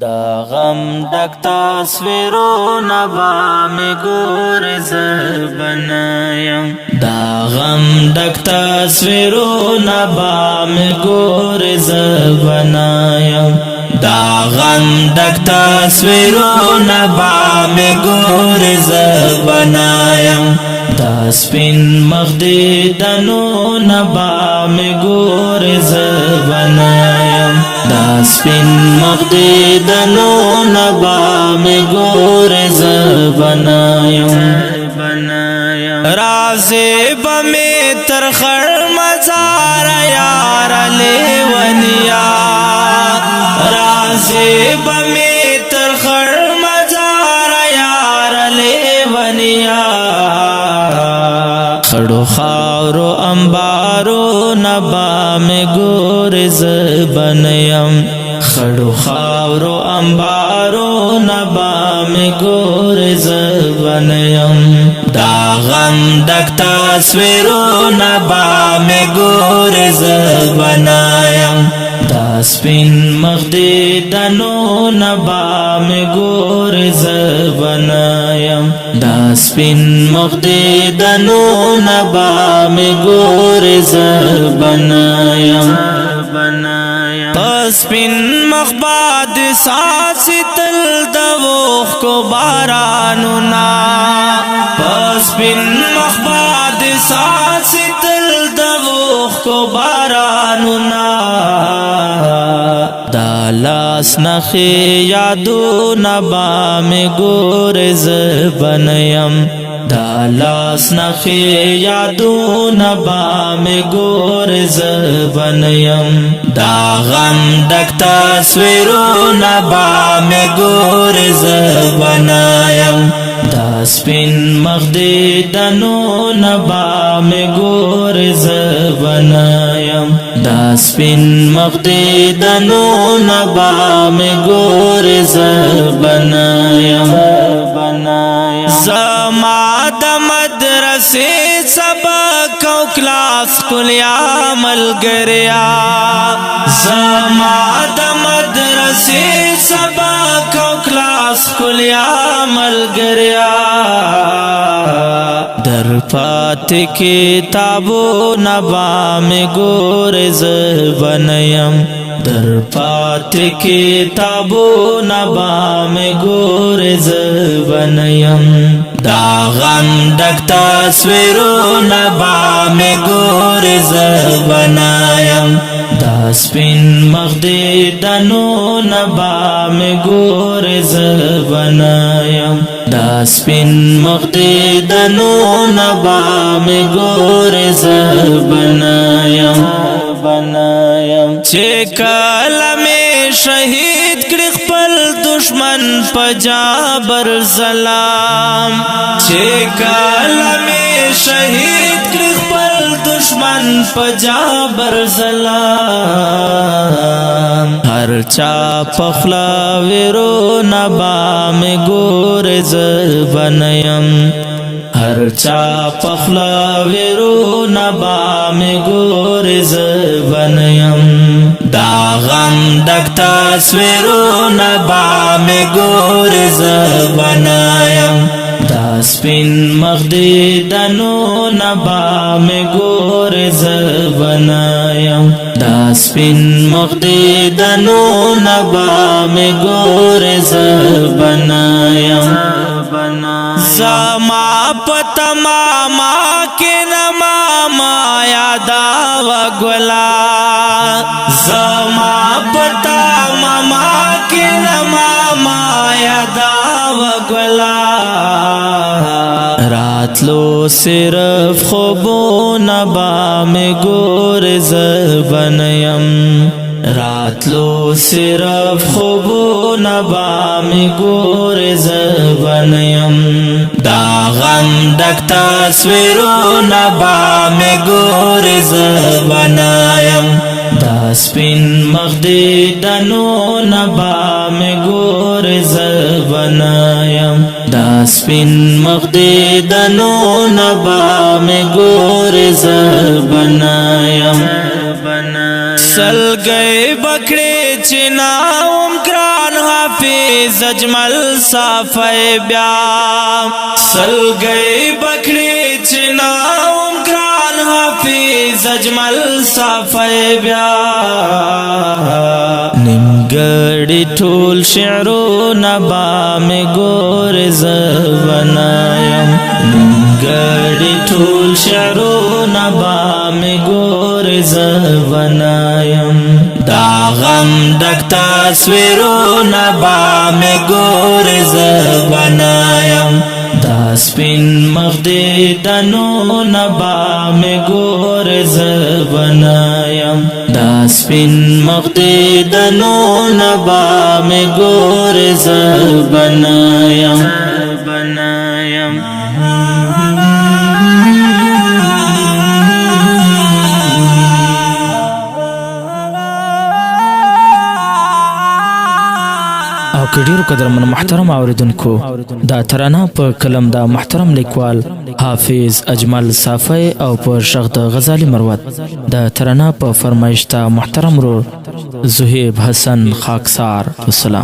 دا غم ډک تصویرونه به مې ګورې زه بنایم دا غم ډک تصویرونه به مې ګورې زه بنایم دا غم ډک تصویرونه به مې ګورې زه بنایم دا سپین مخ دیدنونه به مې ګورې زه بنایم دا سپین مخ دیدنونه به مې ګورې زه بنایم رازې به مې تر خړ مزاره یاره لیونیا رازې به مې تر خړ مزاره یاره لیونیا خړو خاورو انبارو نبا مې ګورې زه بنایم خړو خاورو انبارو نبا مې ګورې زه بنایم دا غم ډک تصویرونه به مې ګورې زه بنایم دا سپین مخ دیدنونه به مې ګورې زه بنایم دا سپین مخ دیدنونه به مې ګورې زه بنایم سپین مخ باد ساسي تل د اوښکو بارانونه سپین مخ باد ساسي تل د اوښکو بارانونه دا لاس نخې یادونه به مې ګورې زه بنایم دا لاس نخې یادونه به مې ګورې زه بنایم دا غم ډک تصویرونه به مې ګورې زه بنایم دا سپین مخ دیدنونه به مې ګورې زه بنایم دا سپین مخ دیدنونه به مې ګورې زه بنایم زما د مدرسې سبق او کلاس کلیا ملګریا زما د مدرسې سبق او کلاس کلیا ملګریا در پاتې کتابونه به مې ګورې زه بنایم در پاتې کتابونه به مې ګورې زه بنایم دا غم ډک تصویرونه به مې ګورې زه بنایم دا سپین مخ دیدنونه به مې ګورې زه بنایم دا سپین مخ دیدنونه به مې ګورې زه بنایم چې کله مې شهید کړي خپل دشمن په جابر سلام چې کله مې شهید کړي خپل دشمن په جابر سلام هر چا په خوله ویرونه به مې ګورې زه بنایم هر چا په خوله ویرونه به مې ګورې زه بنایم دا غم ډک تصویرونه به مې ګورې زه بنایم دا سپین مخ دیدنونه به مې ګورې زه بنایم دا سپین مخ دیدنونه به مې ګورې زه بنایم زما په تماما کې نماما یادا وګلا زما په تماما کې نماما یادا وګلا راتلو صرف خوبونه به مې ګورې زه بنایم راتلو صرف خوبونه به مې ګورې زه بنایم دا غم ډک تصویرونه به مې ګورې زه بنایم دا سپین مخ دیدنونه به مې ګورې زه بنایم دا سپین مخ دیدنونه به مې ګورې زه بنایم سلګي بکړې چې ناوم ګران حافظ اجمل صافی بیا سلگئی بکڑی چناوم گران حافظ اجمل صافی بیا نیمگڑی ټول شعرونه با می ګور زبنایم نیمگڑی ټول شعرونه با می ګور زبنایم دا غم ډک تصویرونه با می ګور زبنایم دا سپین مخ دې دنونه با می ګور زبنایم دا سپین مخ دې دنونه با می ګور زبنایم که ډیرو قدرمن محترم اوریدونکو دا ترانه په کلم دا محترم لیکوال حافظ اجمل صافی او په شغ د غزالی مروت دا ترانه په فرمایش تا محترم رو زهیب حسن خاکسار. والسلام.